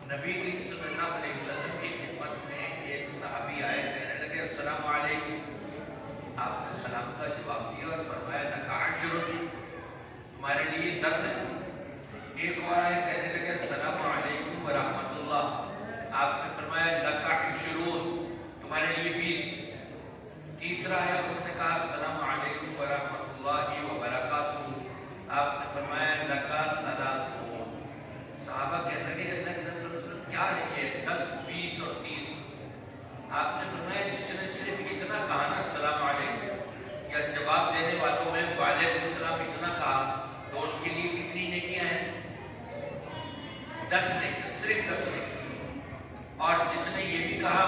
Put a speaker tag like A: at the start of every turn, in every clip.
A: نبی کریم صلی اللہ علیہ وسلم کی خدمت میں ایک صحابی آئے، کہنے لگے السلام علیکم۔ آپ نے سلام کا جواب دیا اور فرمایا لک عشر، تمہارے لیے 10 ہے۔ ایک اور آئے، کہنے لگے السلام علیکم ورحمۃ اللہ، آپ نے فرمایا لک عشرون، تمہارے لیے 20۔ تیسرا آیا، اس نے کہا السلام علیکم ورحمۃ اللہ وبرکاتہ، آپ نے فرمایا لک ثلاثون۔ صحابہ کہنے لگے اللہ کے رسول صلی اللہ علیہ وسلم کیا ہے یہ 10، 20 اور 30؟ آپ نے فرمایا جس نے صرف اتنا کہا نا السلام علیکم، یا جواب دینے والوں میں وعلیکم السلام اتنا کہا، تو ان کے لیے کتنی نیکیاں ہیں؟ 10 نیکیاں، صرف 10 نیکیاں۔ اور جس نے یہ بھی کہا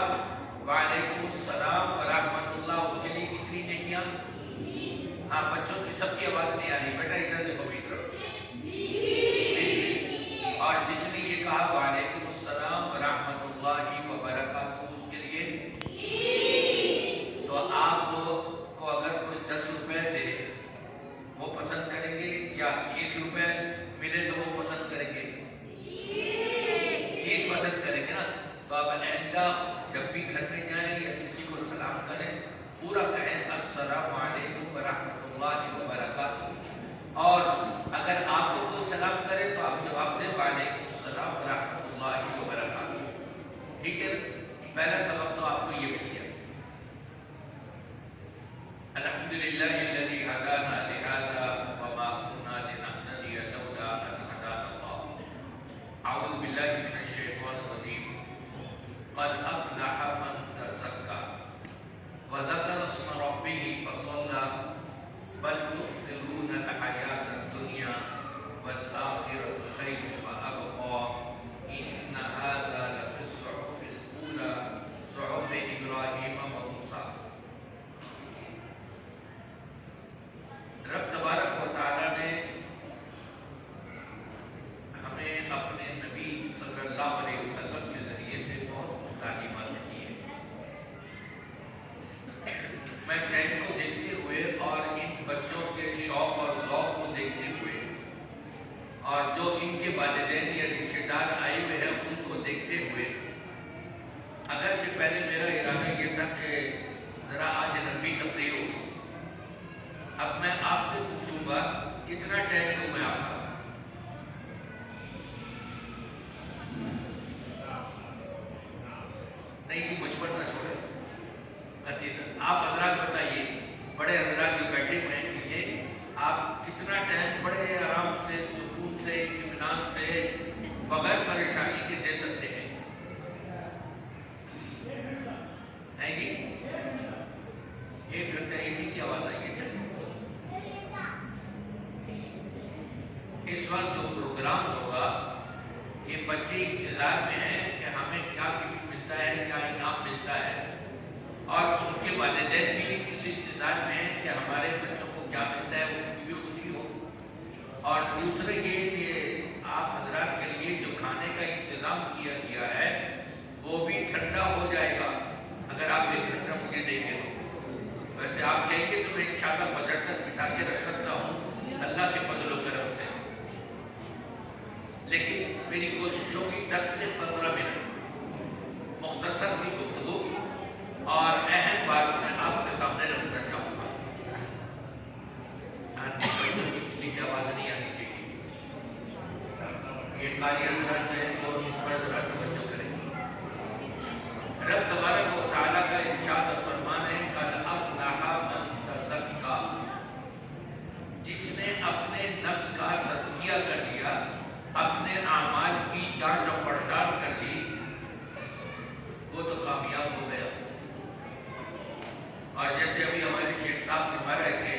A: وعلیکم السلام ورحمۃ اللہ، اس کے لیے کتنی نیکیاں؟ ہاں بچوں کی سب کی آواز نہیں آ رہی، بیٹا ادھر دیکھو ادھر۔ اور جس نے یہ کہا وعلیکم السلام ورحمۃ اللہ وبرکاتہ، اس کے لیے، تو آپ کو اگر کوئی 10 روپے دے وہ پسند کریں گے، یا 30 روپے ملے تو وہ پسند کریں گے؟ 30 پسند کریں گے نا۔ تو آپ آئندہ جب بھی گھر میں جائیں یا کسی کو سلام کریں، پورا کہیں السلام علیکم ورحمۃ اللہ وبرکاتہ۔ اور اگر آپ کو کوئی سلام کرے تو آپ جواب دیں وعلیکم السلام ورحمۃ اللہ وبرکاتہ۔ ٹھیک ہے، پہلا سبق تو آپ کو یہ مل گیا۔ الحمدللہ الذی ہدانا لہذا وما كنا لنهتدی لولا ان هدانا اللہ۔ اعوذ باللہ من الشیطان الرجیم۔ قد افلح من تزکا وذکر اسم ربہ فصلی بل تؤثرون الحیاة الدنیا والآخرة خیر وأبقى إن هذا لفي الصحف الأولى صحف إبراہیم وموسیٰ۔ رب تبارک و تعالیٰ نے ہمیں اپنے نبی صلی اللہ علیہ وسلم کے ذریعے سے بہت کچھ تعلیمات دی ہیں۔ میں ٹائم کو دیکھتے ہوئے اور ان بچوں کے شوق اور ذوق کو دیکھتے ہوئے، اور جو ان کے والدین یا رشتے دار آئے ہوئے ہیں ان کو دیکھتے ہوئے، اگرچہ پہلے میرا ارادہ یہ تھا کہ ذرا آج لمبی تقریر ہوگی، اب میں آپ سے پوچھوں گا کتنا ٹائم دوں میں آپ کا؟ نہیں جی، مجھ پر نہ چھوڑے، آپ حضرات بتائیے، بڑے حضرات جو بیٹھے ہوئے ہیں پیچھے، آپ کتنا ٹائم بڑے آرام سے، سکون سے، اطمینان سے، بغیر پریشانی کے دے سکتے ہیں؟ ہے جی 1 گھنٹہ ایک ہی کی آواز آئی ہے۔ اس وقت جو پروگرام ہوگا یہ بچے انتظار میں ہیں کہ ہمیں کیا گفٹ ملتا ہے، کیا انعام ملتا ہے، اور ان کے والدین بھی اس انتظار میں ہیں کہ ہمارے بچوں کو کیا ملتا ہے، ان کی بھی خوشی ہو۔ اور دوسرا یہ کہ آپ حضرات کے لیے جو کھانے کا انتظام کیا گیا ہے وہ بھی ٹھنڈا ہو جائے گا اگر آپ 1 گھنٹہ مجھے دیں گے تو۔ ویسے آپ کہیں گے تو میں انشاءاللہ فجر تک بٹھا کے رکھ سکتا ہوں اللہ کے فضل و کرم سے، لیکن میری کوشش ہوگی 10 سے 15 منٹ مختصر سی گفتگو اور اہم بات میں آپ کے سامنے رکھنا چاہوں گا۔ کسی کی آواز نہیں آنی چاہیے، یہ قاری حضرات ہیں اور اس پر ذرا توجہ کریں۔ رب تبارک و تعالیٰ کا ارشاد اور فرمان ہے قد افلح من تزکا، جس نے اپنے نفس کا تزکیہ کر لیا، اپنے اعمال کی جانچ اور پڑتال کر لی، وہ تو کامیاب ہو گیا۔ اور جیسے ابھی ہمارے شیخ صاحب فرما رہے تھے،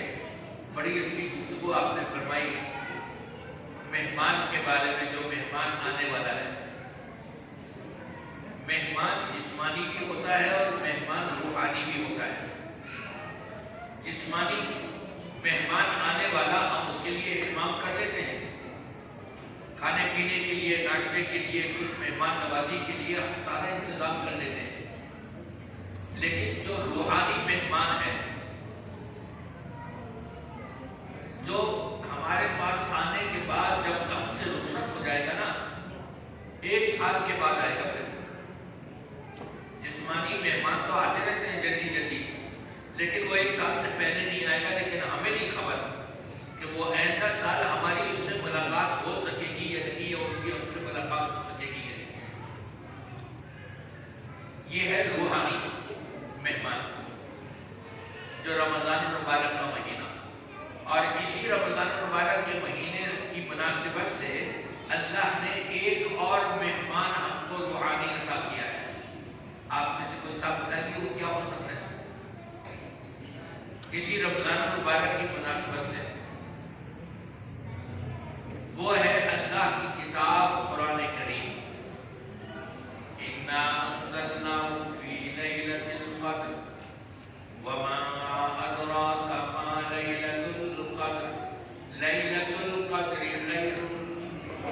A: بڑی اچھی گفتگو آپ نے فرمائی مہمان کے بارے میں، جو مہمان آنے والا ہے۔ مہمان جسمانی بھی ہوتا ہے اور مہمان روحانی بھی ہوتا ہے۔ جسمانی مہمان آنے والا ہم اس کے لیے اہتمام کر دیتے ہیں، کھانے پینے کے لیے، ناشتے کے لیے، کچھ مہمان نوازی کے لیے ہم سارے انتظام کر لیتے ہیں، لیکن جو روحانی مہمان ہے، جو ہمارے پاس آنے کے بعد جب ہم سے رخصت ہو جائے گا نا، 1 سال کے بعد آئے گا پھر۔ جسمانی مہمان تو آتے رہتے ہیں جلدی جلدی، لیکن وہ 1 سال سے پہلے نہیں آئے گا، لیکن ہمیں نہیں خبر کہ وہ آئندہ سال ہماری اس سے ملاقات ہو سکے گی یا نہیں، یا اس کی ہم سے ملاقات ہو سکے گی یا نہیں۔ یہ ہے روحانی مہمان جو رمضان المبارک کا مہینہ، اور اسی رمضان المبارک کے مہینے کی مناسبت سے اللہ نے ایک اور مہمان ہم کو روحانی عطا کیا ہے۔ آپ میں سے کوئی صاحب بتائیں گے وہ کیا ہو سکتا ہے؟ اسی رمضان المبارک کی مناسبت سے وہ ہے اللہ کی کتاب قرآن کریم۔ اِنَّا أَنزَلْنَاهُ فِي لَيْلَةِ الْقَدْرِ وَمَا أَدْرَاكَ مَا لَيْلَةُ الْقَدْرِ لَيْلَةُ الْقَدْرِ خَيْرٌ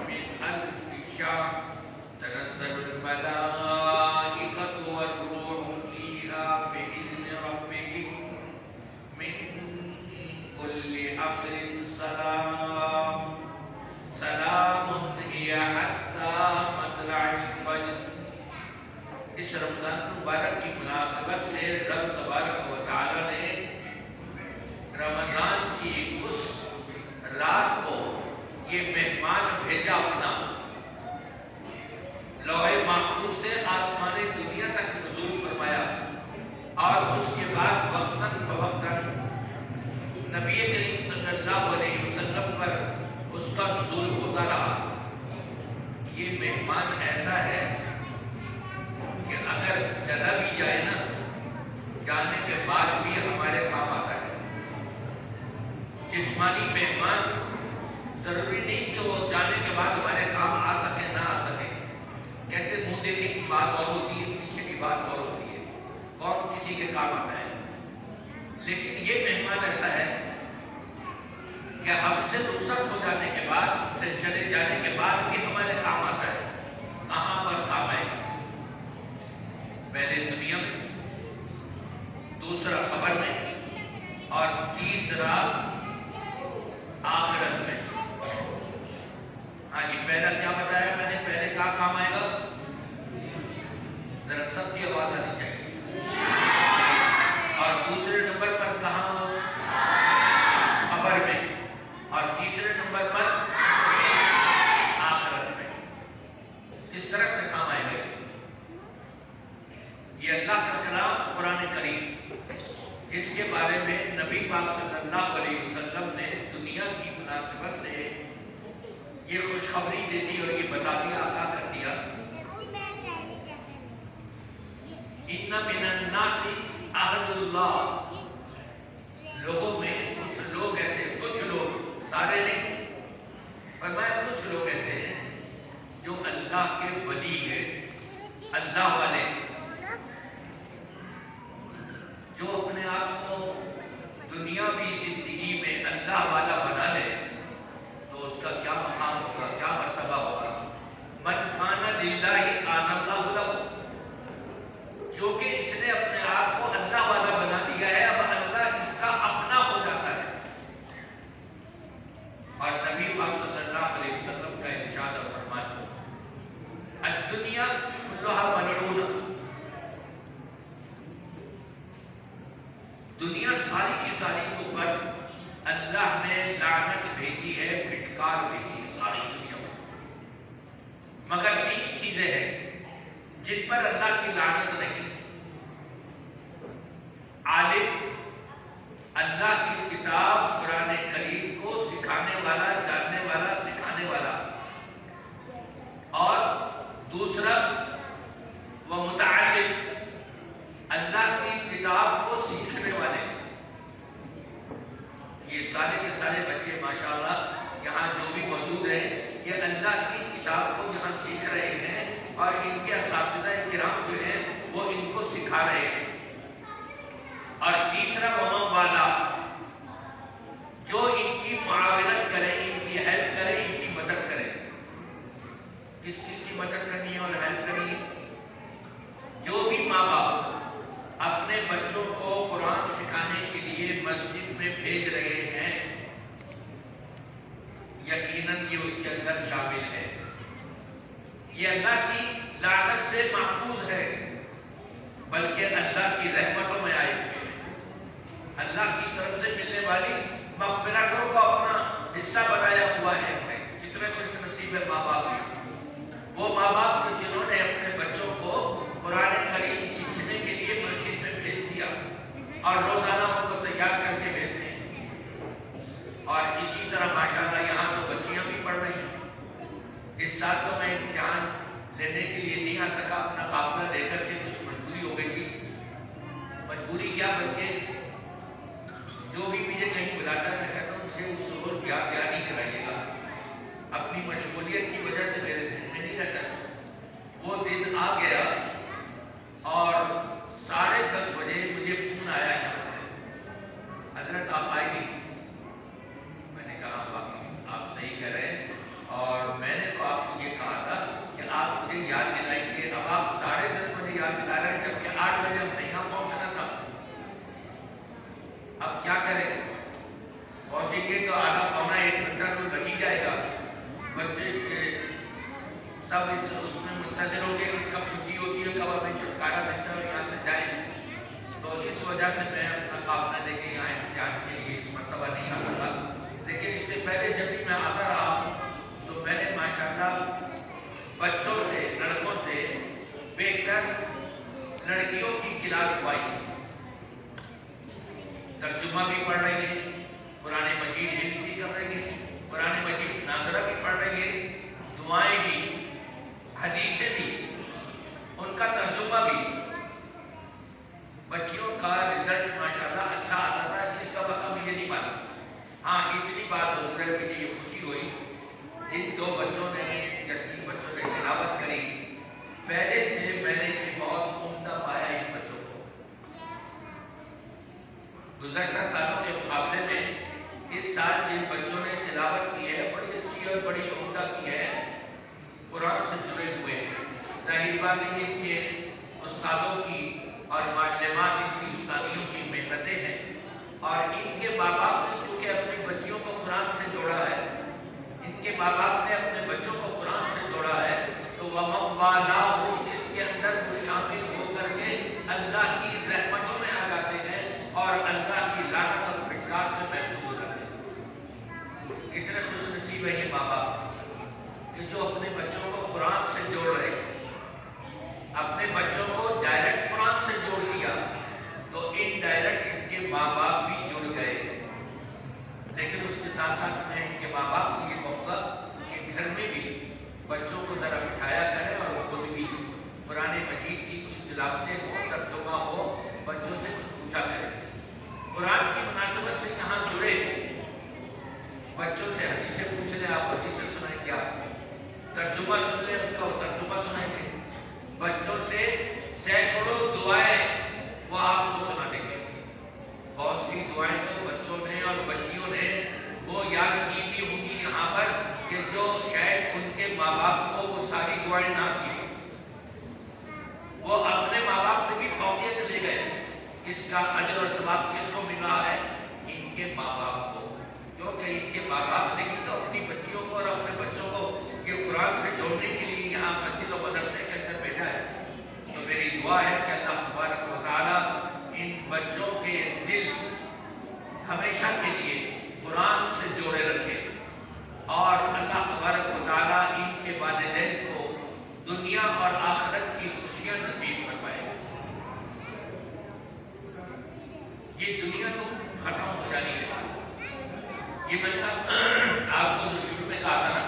A: مِّنْ أَلْفِ شَهْرٍ تَنَزَّلُ الْمَلَائِكَةُ وَالرُّوحُ فِيهَا بِإِذْنِ رَبِّهِم مِّن كُلِّ أَمْرٍ سَلَامٌ هِيَ حَتَّىٰ مَطْلَعِ الْفَجْرِ۔ اس رمضان مبارک کی مناسبت سے رب تبارک و تعالی نے رمضان کی اس رات کو یہ مہمان بھیجا اپنا، لوح محفوظ سے آسمان دنیا تک نزول فرمایا، اور اس کے بعد وقتاً فوقتاً نبی کریم صلی اللہ علیہ وسلم پر اس کا نزول ہوتا رہا۔ یہ مہمان ایسا ہے کہ اگر چلا بھی جائے نا، جانے کے بعد بھی ہمارے کام آتا ہے۔ جسمانی مہمان ضروری نہیں کہ وہ جانے کے بعد ہمارے کام آ سکے نہ آ سکے۔ کہتے منہ دیکھے کی بات اور ہوتی ہے، پیچھے کی بات اور ہوتی ہے، کون کسی کے کام آتا ہے۔ لیکن یہ مہمان ایسا ہے کہ ہم سے رخصت ہو جانے کے بعد، سے چلے جانے کے بعد بھی ہمارے کام آتا ہے۔ کہاں پر کام آئے گا؟ پہلے دنیا میں، دوسرا قبر میں، اور تیسرا آخرت میں۔ ہاں جی، پہلا کیا بتایا میں نے؟ پہلے کہاں کام آئے گا؟ ذرا سب کی آواز آنی چاہیے۔ اور دوسرے نمبر پر کہاں؟ قبر میں، اور تیسرے نمبر پر آخرت میں۔ کس طرح سے کام آئے گا؟ یہ اللہ کا کلام قرآن کریم، جس کے بارے میں نبی پاک صلی اللہ علیہ وسلم نے دنیا کی مناسبت سے یہ خوشخبری دے دی اور یہ بتا دیا، آگاہ کر دیا۔ اِنَّ مِنَ النَّاسِ أَهْلُ اللَّهِ، لوگوں میں کچھ لوگ ایسے، کچھ لوگ، سارے نہیں، فرمایا کچھ لوگ ایسے ہیں جو اللہ کے ولی ہیں، اللہ والے، جو اپنے آپ کو دنیاوی زندگی میں اللہ والا بنا لے تو اس کا کیا مقام ہوگا، کیا مرتبہ ہوگا۔ من کان للہ کان اللہ لہ، جو کہ اس نے اپنے آپ کو اللہ والا بنا دیا ہے، اب اللہ اس کا اپنا ہو جاتا ہے۔ اور نبی پاک صلی اللہ علیہ وسلم کا ارشاد اور فرمان، الدنیا کلھا ملعونہ، دنیا ساری کی ساری کے اوپر اللہ نے لعنت بھیجی ہے، پھٹکار بھیجی ہے ساری دنیا میں، مگر 3 چیزیں ہیں جن پر اللہ کی لعنت نہیں۔ عالم، اللہ کی کتاب قرآن کریم کو سکھانے والا، جاننے والا، سکھانے والا، اور دوسرا وہ متعلم، اللہ کی کتاب کو سیکھنے والے۔ یہ سارے کے سارے بچے ماشاءاللہ یہاں جو بھی موجود ہیں، یہ اللہ کی کتاب کو یہاں سیکھ رہے ہیں، اور ان کے اساتذہ کرام جو ہیں وہ ان کو سکھا رہے ہیں۔ اور تیسرا ومن والا، جو ان کی معاونت کرے، ان کی ہیلپ کرے، ان کی مدد کرے۔ کس کس کی مدد کرنی ہے اور ہیلپ کرنی ہے؟ جو بھی ماں باپ اپنے بچوں کو قرآن سکھانے کے لیے مسجد میں بھیج رہے ہیں، یقیناً یہ اس کے اندر شامل ہے۔ یہ اللہ کی لعنت سے محفوظ ہے، بلکہ اللہ کی رحمتوں میں آئے ہوئے ہیں۔ اللہ کی طرف سے ملنے والی مغفرتوں کو اپنا حصہ بنایا ہوا ہے۔ کتنے خوش نصیب ہے ماں باپ بھی، وہ ماں باپ جنہوں نے اپنے بچوں کو قرآن کریم سیکھنے کے لیے مسجد میں بھیج دیا اور روزانہ ان کو تیار کر کے بھیجتے ہیں۔ اور اسی طرح ماشاءاللہ یہاں تو بچیاں بھی پڑھ رہی ہیں۔ اس سال تو میں امتحان لینے کے لیے نہیں آ سکا، اپنا قافلہ لے کر کے کچھ مجبوری ہو گئی تھی۔ مجبوری کیا بلکہ جو بھی مجھے کہیں بلاتا ہے میں کہتا ہوں اسے اس روز یاد نہیں کرائیے گا، اپنی مشغولیت کی وجہ سے میرے ذہن میں نہیں رہتا۔ وہ دن آ گیا اور 10:30 بجے مجھے فون آیا یہاں سے، حضرت آپ آئے گی؟ میں نے کہا باقی آپ صحیح کہہ رہے ہیں، اور میں نے تو آپ کو یہ کہا تھا کہ آپ اسے یاد دلائیں گے۔ اب آپ 10:30 بجے یاد دلا رہے ہیں جبکہ 8 بجے ہم یہاں پہنچنا تھا۔ اب کیا کریں؟ پہنچیں گے تو آدھا پونا 1 گھنٹہ تو لگ ہی جائے گا۔ بچے سب اس میں منتظر ہوں گے کہ کب چھٹی ہوتی ہے، کب ہمیں چھٹکارا ملتا ہے اور یہاں سے جائیں۔ تو اس وجہ سے میں اپنا قافلہ لے کے یہاں امتحان کے لیے اس مرتبہ نہیں آ سکا، لیکن اس سے پہلے جب بھی میں آتا رہا تو میں نے ماشاءاللہ بچوں سے، لڑکوں سے بہتر لڑکیوں کی کلاس پائی۔ ترجمہ بھی پڑھ رہی ہے، قرآن مجید حفظ بھی کر رہی ہے، قرآن مجید ناظرہ بھی پڑھ رہی ہے، دعائیں بھی، حدیثیں بھی، ان کا ترجمہ بھی۔ بچیوں کا رزلٹ ماشاءاللہ اچھا آتا تھا، جس کا وقت مجھے نہیں معلوم۔ ہاں اتنی بات ضرور ہے، مجھے یہ خوشی ہوئی ان 2 بچوں نے یا 3 بچوں نے تلاوت کری۔ پہلے سے میں نے یہ بہت عمدہ پایا ان بچوں کو۔ گزشتہ سالوں کے مقابلے میں اس سال جن بچوں نے تلاوت کی ہے بڑی اچھی اور بڑی عمدہ کی ہے، قرآن سے جڑے ہوئے ہیں۔ ظاہر بات ہے کہ استادوں کی اور معلمات ان کی استادیوں کی محنتیں ہیں، اور ان کے ماں باپ نے چونکہ اپنی بچیوں کو قرآن سے جوڑا ہے، ان کے ماں باپ نے اپنے بچوں کو قرآن سے جوڑا ہے، تو وَمَن وَالَاهُ اس کے اندر وہ شامل ہو کر کے اللہ کی رحمتوں میں آ جاتے ہیں اور اللہ کی لعنت اور پھٹکار سے محفوظ ہو جاتے ہیں۔ کتنے خوش نصیب ہے یہ ماں باپ کہ جو اپنے بچوں کو قرآن سے جوڑ رہے ہیں۔ اپنے بچوں کو ڈائریکٹ قرآن سے جوڑ دیا تو ان ڈائریکٹ ان کے ماں باپ بھی جڑ گئے۔ لیکن اس کے ساتھ ساتھ میں ان کے ماں باپ کو یہ کہوں گا کہ گھر میں بھی بچوں کو ذرا بٹھایا کریں اور خود بھی قرآن مجید کی کچھ تلاوتیں ہو، ترجمہ ہو، بچوں سے کچھ پوچھا کریں۔ قرآن کی مناسبت سے یہاں جڑے بچوں سے حدیثیں پوچھ لیں، آپ حدیثیں سنائیں گے، آپ ترجمہ سن لیں اس کا، وہ ترجمہ سنائیں گے۔ بچوں سے سینکڑوں دعائیں وہ آپ کو سنا دیں گے۔ بہت سی دعائیں تو بچوں نے اور بچیوں نے وہ یاد کی بھی ہوں گی یہاں پر کہ جو شاید ان کے ماں باپ کو وہ ساری دعائیں نہ کی، وہ اپنے ماں باپ سے بھی فوقیت لے گئے۔ اس کا اجر اور ثواب کس کو ملا ہے؟ ان کے ماں باپ کو، کیونکہ ان کے ماں باپ نے تو اپنی بچیوں کو اور اپنے بچوں کو یہ قرآن سے جوڑنے کے لیے یہاں مسجد و مدرسے کے اندر بھیجا ہے۔ تو میری دعا ہے کہ اللہ تبارک و تعالیٰ ان بچوں کے دل ہمیشہ کے لیے قرآن سے جوڑے رکھے، اور اللہ تبارک و تعالیٰ ان کے والدین کو دنیا اور آخرت کی خوشیاں نصیب فرمائے۔ یہ دنیا تو ختم ہو جانی ہے، یہ میں آپ کو جو شروع میں کہا تھا نا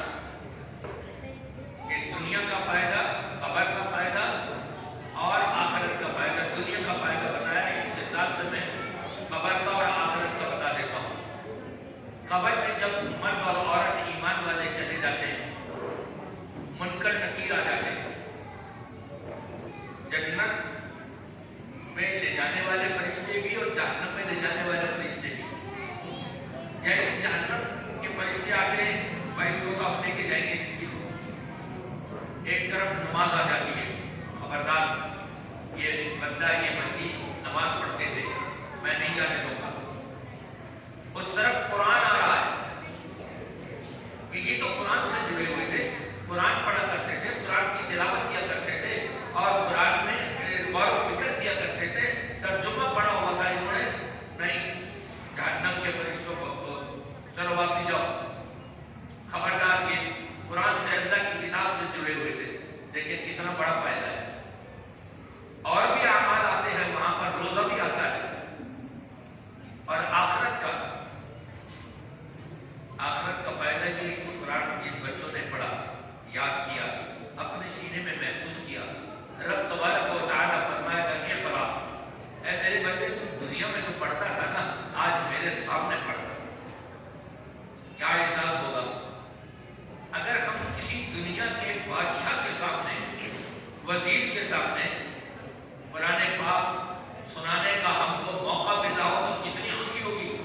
A: کہ دنیا کا فائدہ، قبر کا فائدہ اور آخرت کا فائدہ۔ دنیا کا فائدہ بتایا، اس کے ساتھ سے میں قبر کا اور آخرت کا بتا دیتا ہوں۔ قبر میں جب مرد اور عورت ایمان والے چلے جاتے ہیں، منکر نکیر آ جاتے ہیں، جنت میں لے جانے والے فرشتے بھی اور جہنم میں لے جانے والے فرشتے بھی۔ جیسے جہنم کے فرشتے آتے ہیں، بھائی اس کو آپ لے کے جائیں گے، ایک طرف نماز آ جاتی ہے، خبردار یہ بندہ یہ بندی نماز پڑھتے تھے، میں نہیں جانے دوں گا۔ اس طرف قرآن آ رہا ہے کہ یہ تو قرآن سے جڑے ہوئے تھے، قرآن پڑھا کرتے تھے، قرآن کی فائدہ ہے. اور بھی اعمال آتے ہیں وہاں پر، روزہ بھی آتا ہے. اور آخرت کا فائدہ یہ ہے کہ قرآن جن بچوں نے پڑھا، یاد کیا، اپنے سینے میں محفوظ کیا، رب تبارک و تعالیٰ فرمائے گا اقرا، اے میرے بندے تم دنیا میں تو پڑھتا تھا نا، آج میرے سامنے پڑھتا. کیا احساس ہوگا اگر ہم کسی دنیا کے بادشاہ کے سامنے، وزیر کے سامنے قرآن پاک سنانے کا ہم کو موقع ملا ہو تو کتنی خوشی ہوگی.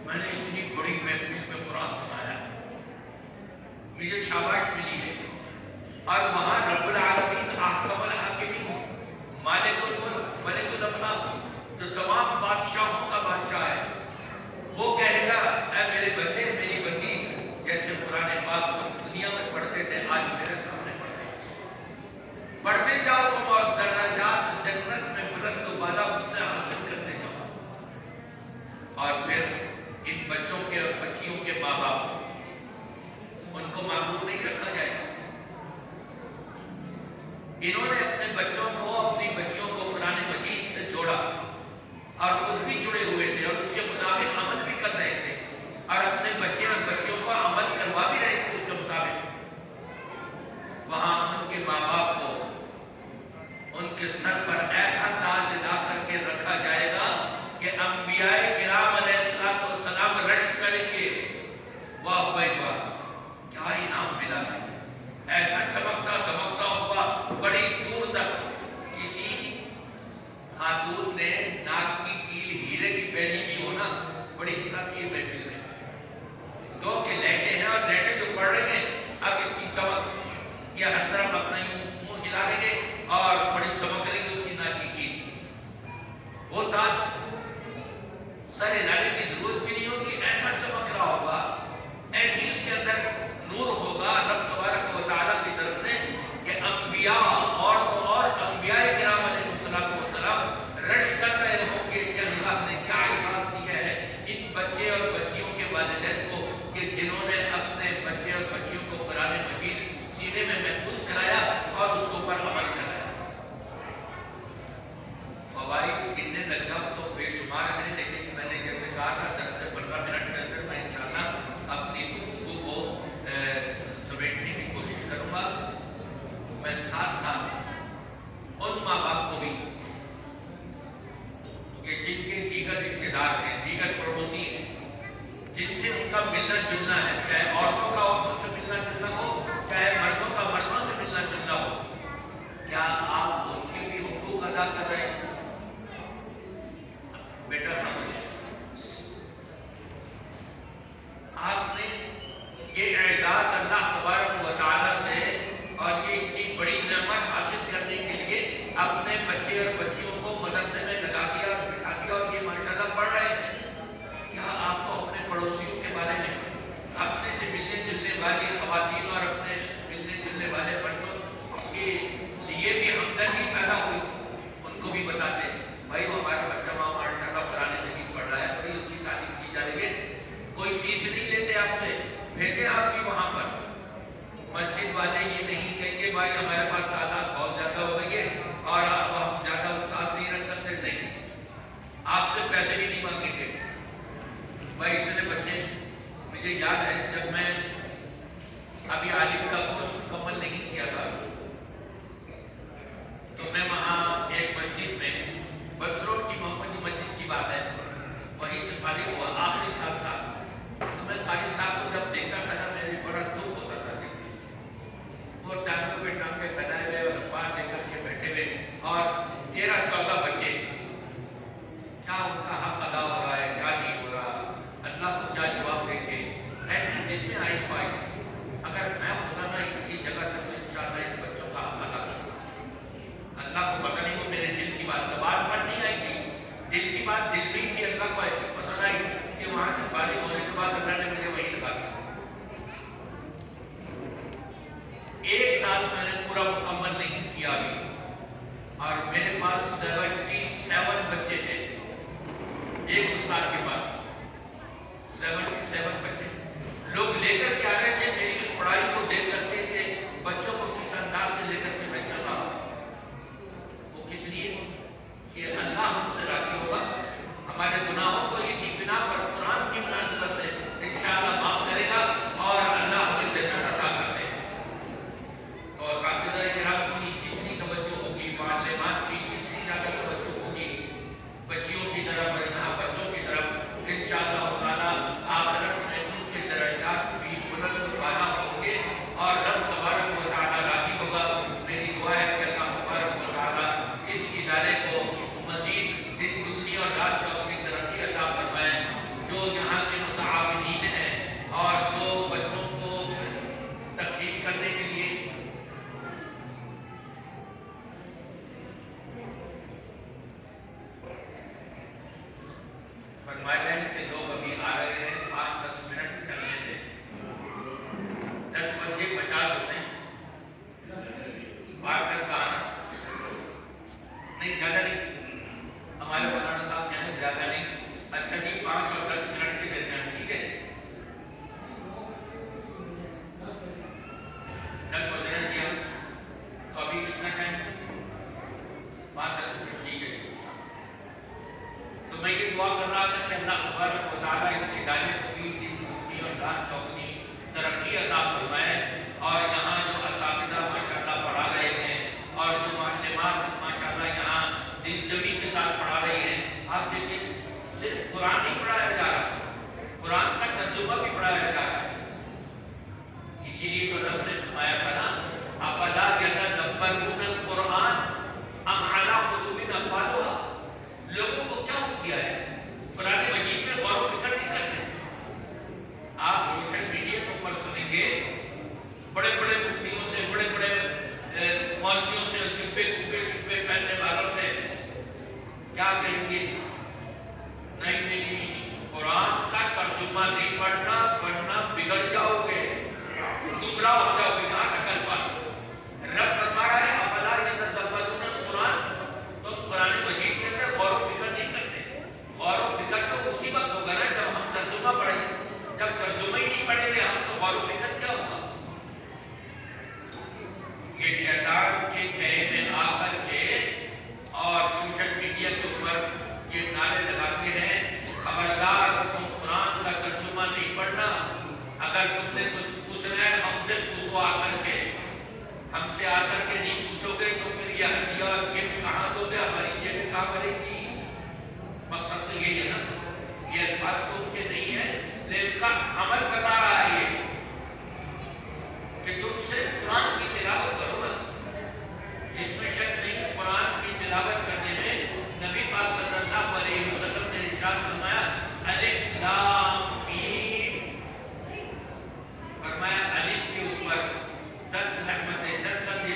A: میں نے اتنی بڑی محفل میں قرآن سنایا، مجھے شاباش ملی ہے. اور وہاں رب العالمین احکم الحاکمین، مالک الملک، ملک الاملاک، جو تمام بادشاہوں کا بادشاہ ہے، وہ کہے گا اے میرے بندے، میری بندی، جیسے قرآن پاک تم دنیا میں پڑھتے تھے آج میرے سامنے پڑھتے جاؤ تم، اور درجات جنت میں بلند و بالا اس سے حاصل کرتے جاؤ. اور پھر ان بچوں کے اور بچیوں کے ماں باپ، ان کو معلوم نہیں رکھا جائے گا. انہوں نے اپنے بچوں کو، اپنی بچیوں کو قرآن مجید سے جوڑا اور خود بھی جڑے ہوئے تھے اور اس کے مطابق عمل بھی کر رہے تھے، اور اپنے بچے اور بچیوں کو عمل کروا بھی رہے تھے اس کے مطابق. وہاں ان کے ماں باپ کو ان کے سر پر ایسا تاج لا کر کے رکھا جائے گا کہ انبیاء کرام علیہ السلام رشک کریں گے، واہ بھائی واہ کیا انعام ملا ہے. ایسا چمکتا دمکتا ہوا بڑی دور تک کسی خاتون نے ناک کی کیل ہیرے کی پہنی بھی ہو نا، بڑی طرح کی محفل میں دو کے لہٹے ہیں، اور لہٹے جو پڑ رہے ہیں اب اس کی چمک یہ ہر طرف اپنا منہ ہلا لیں گے اور بڑی چمک رہی گی اس کی ناک کی کیل. وہ تاج سر ہلانے کی ضرورت بھی نہیں ہوگی، ایسا چمک رہا ہوگا، ایسی اس کے اندر نور ہوگا رب تبارک و تعالیٰ کی طرف سے کہ انبیاء اور تو اور انبیاء کرام علیہ السلام رش کر رہے ہوں گے کہ اللہ نے کیا احساس دیا ہے ان بچے اور بچیوں کے والدین کو کہ جنہوں نے اپنے بچے اور بچیوں کو قرآن مجید سینے میں محفوظ کرایا اور اس کو پر عمل کرایا. فوائد گننے لگ جاؤں تو بے شمار ہیں، لیکن میں نے جیسے کہا تھا 10 سے 15 منٹ کے اندر میں انشاءاللہ اپنی گفتگو کو سمیٹنے کی کوشش کروں گا. میں ساتھ ساتھ ان ماں باپ کو بھی کہ جن کے دیگر رشتے دار ہیں، دیگر پڑوسی ہیں، جن سے ان کا ملنا جلنا ہے، چاہے عورتوں کا عورتوں سے ملنا جلنا ہو، چاہے مردوں کا مردوں سے ملنا جلنا ہو، کیا آپ ان کے بھی حقوق ادا کر رہے ہیں؟ بیٹا آپ نے یہ اعزاز اللہ تبارک و تعالیٰ سے اور یہ اتنی بڑی نعمت حاصل کرنے کے لیے اپنے بچے اور بچیوں کو مدرسے میں لگا دیا اور بٹھا دیا اور یہ ماشاءاللہ پڑھ رہے ہیں. کیا آپ کو اپنے پڑوسیوں کے بارے میں، اپنے سے ملنے جلنے والی خواتین اور اپنے ملنے جلنے والے بچوں کے لیے بھی ہمدردی پیدا ہوئی؟ ان کو بھی بتاتے بھائی وہ ہمارا بچہ وہاں ماشاءاللہ قرآن مجید پڑھ رہا ہے، بڑی اچھی تعلیم دی جا رہی ہے، کوئی فیس نہیں لیتے آپ سے، بھیجیں آپ بھی وہاں پر. مسجد والے یہ نہیں کہیں گے بھائی ہمارے پاس تعداد بہت زیادہ ہو گئی ہے اور اب ہم زیادہ استاد نہیں رکھ سکتے، نہیں، آپ سے پیسے بھی نہیں مانگیں گے. بھائی اتنے بچے، مجھے یاد ہے جب میں ابھی عالم کا کورس مکمل نہیں کیا تھا تو میں وہاں ایک مسجد میں بکس روڈ کی محمدی مسجد کی بات ہے، وہیں سے فارغ ہوا، آخری سال تھا. تو میں قاری صاحب کو جب دیکھتا تھا نا میرے بڑا دکھ ہوتا تھا، وہ ٹانگوں پہ ٹانگے پہنائے ہوئے اور پار لے کر کے بیٹھے ہوئے اور 13-14 بچے، کیا ان کا حق ادا ہو رہا ہے، کیا نہیں ہو رہا، اللہ کو کیا جواب دیں گے. ایسی دل میں آئی خواہش اگر میں ہوتا نا ان کی جگہ سے تو انشاءاللہ ان بچوں کا حق ادا کروں. اللہ کو پتہ نہیں وہ میرے دل کی بات زبان پر نہیں آئی تھی، دل کی بات دل میں ہی تھی، اللہ کو ایسی پسند آئی کہ وہاں سے فارغ ہونے کے بعد اللہ نے مجھے وہی لگا دیا. 1 سال میں نے پورا مکمل نہیں کیا ابھی اور میرے پاس 7 میں یہ دعا کر رہا تھا کہ اللہ تبارک و تعالیٰ اس ادارے کو بھی دن دگنی اور رات چوگنی ترقی عطا فرمائے، اور یہاں جو اساتذہ ماشاءاللہ پڑھا رہے ہیں اور جو معلمات ماشاءاللہ یہاں دل جمی کے ساتھ پڑھا رہی ہیں، آپ دیکھیں صرف قرآن نہیں پڑھایا جا رہا، قرآن کا ترجمہ بھی پڑھایا جا رہا ہے۔ اسی لیے تو رب نے فرمایا تھا نا، افلا یتدبرون القرآن ام علی قلوب اقفالها، لوگوں کو کیا ہو گیا ہے قرآن مجید میں غور و فکر نہیں کرتے۔ آپ سوشل میڈیا کے اوپر سنیں گے بڑے بڑے مفتیوں سے، بڑے بڑے مولویوں سے، جبے کبے شبے پہننے والوں سے کیا کہیں گے، نہیں نہیں قرآن کا ترجمہ نہیں پڑھنا ورنہ بگڑ جاؤ گے، گمراہ ہو جاؤ گے۔ کہاں تک کل بات رب فرما رہا ہے افلا یتدبرون القرآن، تو قرآن مجید کے اندر غور و فکر نہیں کرتے۔ غور و فکر تو اسی وقت ہوگا نا جب ہم ترجمہ پڑھیں گے، جب ترجمہ ہی نہیں پڑھیں گے ہم تو غور و فکر کیا ہوگا؟ یہ شیطان کے کہے میں آ کر کے اور سوشل میڈیا کے اوپر یہ نعرے لگاتے ہیں، خبردار تم قرآن کا ترجمہ نہیں پڑھنا، اگر تم نے کچھ پوچھنا ہے ہم سے پوچھو، آ کر کے ہم سے آ کر کے نہیں پوچھو گے تو پھر یہ ہدیہ اور گفٹ کہاں دو گے، ہماری جیب میں کہاں بھرے گی؟ مقصد تو یہی ہے نا، یہ الفاظ تو ان کے نہیں ہے لیکن کا عمل بتا رہا ہے یہ کہ تم سے قرآن کی تلاوت کرو بس، اس میں شک نہیں۔ قرآن کی تلاوت کرنے میں نبی پاک صلی اللہ علیہ وسلم نے ارشاد فرمایا الف لام میم، فرمایا الف کے اوپر 10 رحمتیں، 10 درجے،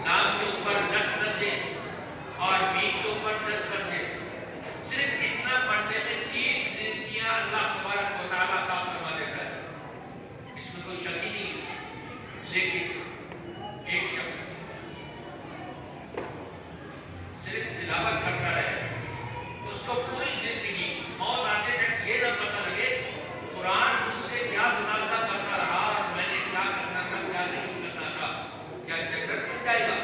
A: لام کے اوپر 10 درجے اور میم کے اوپر 10 درجے، صرف اتنا پڑھنے میں 30 نیکیاں اللہ تبارک و تعالیٰ عطا فرما دیتا ہے، اس میں کوئی شک ہی نہیں ہے۔ لیکن ایک شخص صرف تلاوت کرتا رہے، اس کو پوری زندگی موت آتے تک یہ نہ پتہ لگے قرآن مجھ سے کیا مطالبہ کرتا رہا اور میں نے کیا کرنا تھا کیا نہیں کرنا تھا، کیا جنت مل جائے گا؟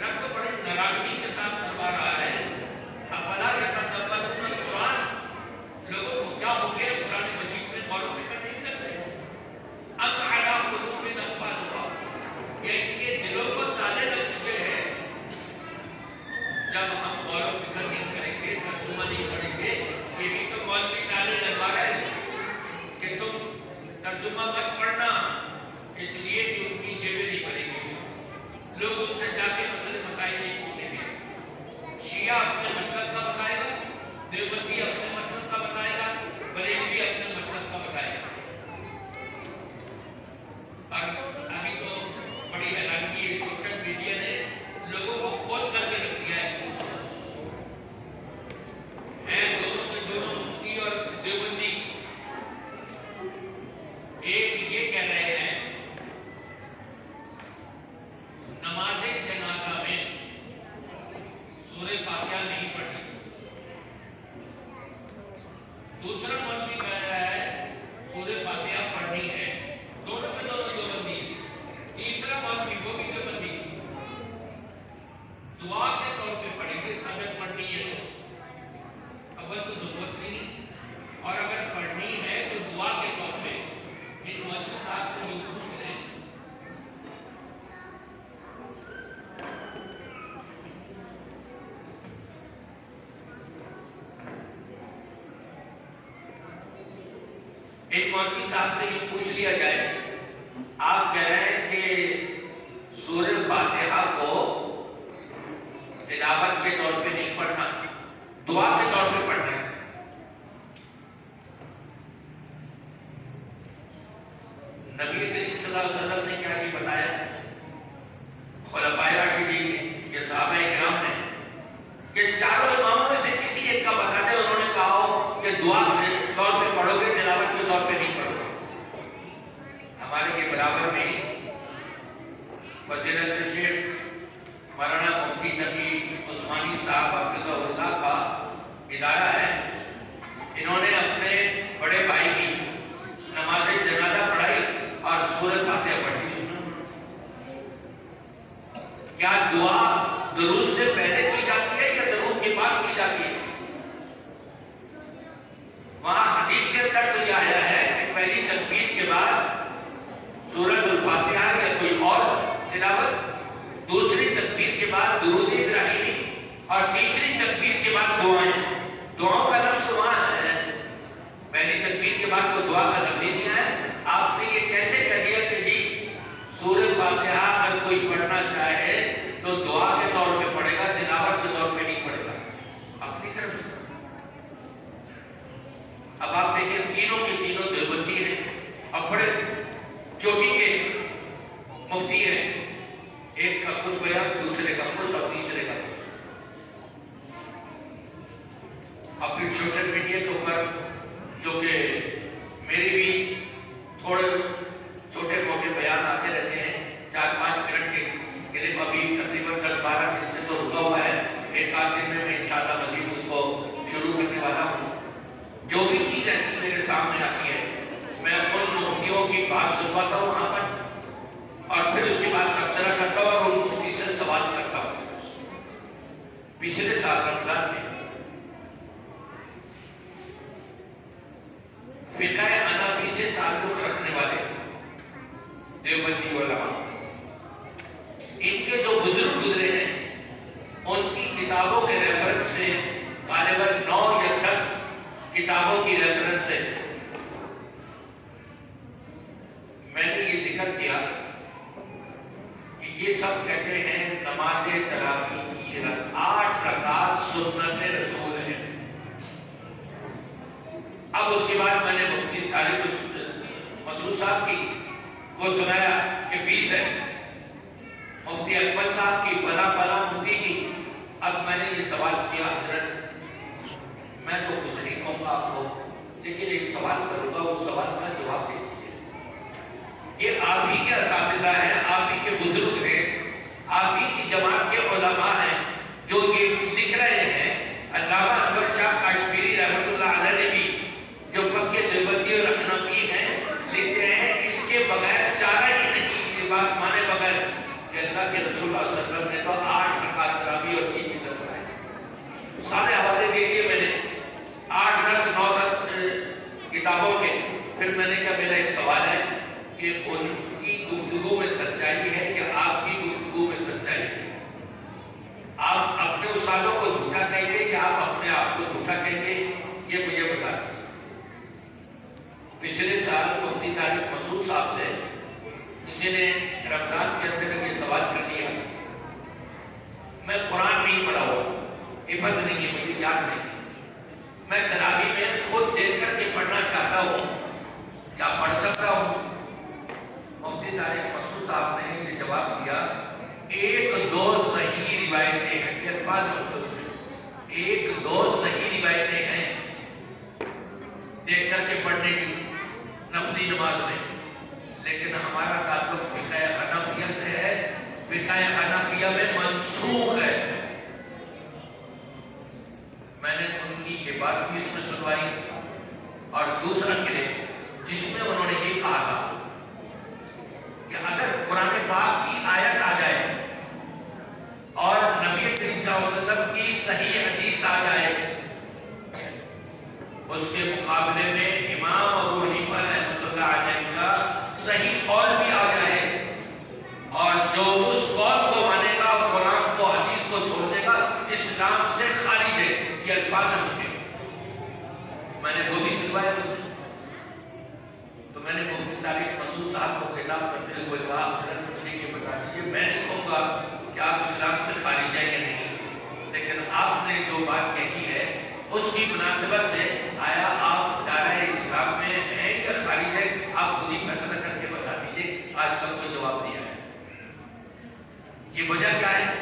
A: رب تو بڑی ناراضگی کے ساتھ فرما رہا ہے افلا یتدبرون القرآن، لوگوں کو کیا ہو گیا قرآن مجید میں غور و فکر نہیں کرتے، ام علی قلوب اقفالها، یہ ان کے دلوں کو تالے لگ چکے ہیں۔ جب ہم غور و فکر نہیں کریں گے، ترجمہ نہیں پڑھیں گے، یہ بھی تو مولوی تالے لگا رہے ہیں کہ تم ترجمہ مت پڑھنا، اس لیے کہ ان کی جیبیں نہیں بھریں گی، لوگ ان سے جا کے مسئلے مسائل نہیں پوچھیں گے۔ شیعہ اپنے مطلب کا بتائے گا، دیوبندی اپنے مطلب کا بتائے گا، بریلوی اپنے مطلب کا بتائے گا۔ اور ابھی تو بڑی حیرانگی ہے، سوشل میڈیا نے لوگوں کو کھول کر کے رکھ دیا ہے، دونوں مفتی اور دیوبندی ایک یہ کہہ رہے ہیں نماز جنازہ میں سورہ فاتحہ نہیں پڑھنی، دوسرا مولوی کہہ رہا ہے سورہ فاتحہ پڑھنی ہے، دونوں کے دونوں دیوبندی، تیسرا مولوی وہ بھی دیوبندی، دعا کے طور پہ پڑھیں گے اگر پڑھنی ہے تو، اول تو ضرورت ہی نہیں، اور اگر پڑھنی ہے تو دعا کے طور پہ۔ ان مولوی صاحب سے یہ پوچھ لیں ایک مولوی صاحب سے یہ پوچھ لیا جائے، آپ کہہ رہے ہیں کہ سورہ فاتحہ کو تلاوت کے طور پہ نہیں پڑھنا، دعا کے طور پہ پڑھنا ہے، نبی کریم صلی اللہ علیہ وسلم نے کیا یہ بتایا، خلفائے راشدین نے، یہ صحابہ کرام نے، کہ چاروں اماموں میں سے کسی ایک کا بتا دے انہوں نے کہا ہو کہ دعا کے طور پہ پڑھو گے تلاوت کے طور پہ نہیں پڑھو گے۔ ہمارے کے برابر میں فضیلت شیخ مولانا مفتی تقی عثمانی صاحب حفظہ اللہ کا ادارہ ہے، انہوں نے اپنے بڑے بھائی کی نماز جنازہ پڑھائی اور سورۃ فاتحہ پڑھی۔ کیا دعا درود سے پہلے کی جاتی ہے یا درود کی بات کی جاتی ہے. وہاں حدیث کے اندر تو یہ آیا ہے کہ پہلی تکبیر کے بعد سورۃ الفاتحہ یا کوئی اور تلاوت، دوسری تکبیر کے بعد درود ابراہیمی، اور تیسری تکبیر کے بعد دعائیں. دعاؤں کا لفظ وہاں ہے، پہلی تکبیر کے بعد تو دعا کا لفظ نہیں ہے. آپ نے یہ کیسے کہہ دیا کہ جی سورۃ فاتحہ اگر کوئی پڑھنا چاہے تو دعا کے طور پہ پڑھے گا، تلاوت کے طور پہ نہیں پڑھے گا اپنی طرف سے؟ اب آپ دیکھیں تینوں کے تینوں دیوبندی ہیں اور بڑے چوٹی کے مفتی ہیں، ایک کا کچھ بیان، دوسرے کا کچھ اور تیسرے کا کچھ. اور پھر سوشل میڈیا کے اوپر جو کہ میری بھی تھوڑے چھوٹے موٹے بیان آتے رہتے ہیں، 4-5 منٹ کے کلپ، ابھی تقریباً 10-12 دن سے تو رکا ہوا ہے. ایک آدھ دن میں انشاءاللہ مزید اس کو شروع کرنے والا ہوں. جو بھی چیز ایسی میرے سامنے آتی ہے میں ان مفتیوں کی بات سنواتا ہوں وہاں پر، اور پھر اس کے بعد تبصرہ کرتا ہوں اور ان مفتی سے سوال کرتا ہوں. پچھلے سال رمضان میں فقہ حنفی سے تعلق رکھنے والے دیوبندی علماء، ان کے جو بزرگ گزرے ہیں ان کی کتابوں کے ریفرنس سے غالباً 9 یا 10 کتابوں کی ریفرنس سے میں نے یہ ذکر کیا کہ یہ سب کہتے ہیں نماز تراویح کی 8 رکعات سنت رسول ہے. اب اس کے بعد میں نے مفتی طارق مسعود صاحب کی وہ سنایا کہ 20 ہے، مفتی اکمل صاحب کی، فلاں مفتی کی. اب میں نے یہ سوال کیا، حضرت میں تو کچھ نہیں کہوں گا آپ کو، لیکن ایک سوال کروں گا، اس سوال کا جواب دے دیجیے. یہ آپ ہی کے اساتذہ ہیں، آپ ہی کے بزرگ ہیں، آپ ہی کی جماعت کے علماء ہیں جو یہ لکھ رہے ہیں. علامہ انور شاہ کاشمیری رحمۃ اللہ علیہ نے بھی، جو پکے دیوبندی اور حنفی ہیں، لکھتے ہیں اس کے بغیر چارہ ہی نہیں. یہ بات مانے بغیر کہ اللہ کے رسول اللہ صلی اللہ علیہ وسلم نے تو 8 رکعت تراویح اور 3 وتر پڑھائے. سارے حوالے دے دیے میں نے 8, 10, 9, 10 کتابوں کے. پھر میں نے کہا میرا ایک سوال ہے کہ ان کی گفتگو میں سچائی ہے یا آپ کی گفتگو میں سچائی ہے؟ آپ اپنے استادوں کو جھوٹا کہیں گے یا آپ اپنے آپ کو جھوٹا کہیں گے؟ یہ مجھے بتا دیں. پچھلے سال مفتی طارق مسعود صاحب سے کسی نے رمضان کے اندر یہ سوال کر دیا. میں قرآن نہیں پڑھا ہوا، حفظ نہیں ہے، مجھے یاد نہیں، میں تراویح میں خود دیکھ کر کے پڑھنا چاہتا ہوں، کیا پڑھ سکتا ہوں؟ مفتی طارق مسعود صاحب نے یہ جواب دیا، 1-2 صحیح روایتیں ہیں. یہ الفاظ میں 1-2 صحیح روایتیں ہیں دیکھ کر کے پڑھنے کی نفلی نماز میں، لیکن ہمارا تعلق فقہ حنفیہ سے ہے. فقہ حنفیہ میں منسوخ ہے. میں نے ان کی یہ بات بھی اس میں سنوائی. اور دوسرا کلپ جس میں انہوں نے یہ کہا تھا کہ اگر قرآن پاک کی آیت آ جائے اور نبی کریم صلی اللہ علیہ وسلم کی صحیح حدیث آ جائے، اس کے مقابلے میں امام ابو حنیفہ رحمۃ اللہ علیہ کا صحیح قول بھی آ جائے، اور جو اس قول کو مانے گا، قرآن کو حدیث کو چھوڑ دے گا، اسلام سے خارج ہے. یہ الفاظ ہیں. میں نے وہ بھی سنوایا اس میں. تو میں نے مفتی طارق مسعود صاحب کو خطاب کرتے ہوئے کہا، حضرت مجھے یہ بتا دیجیے، میں نہیں کہوں گا کہ آپ اسلام سے خارج ہیں یا نہیں، لیکن آپ نے جو بات کہی ہے اس کی مناسبت سے آیا آپ دائرۂ اسلام میں ہیں یا خارج ہے، آپ خود ہی فیصلہ کر کے بتا دیجیے. آج تک کوئی جواب نہیں آیا. یہ وجہ کیا ہے؟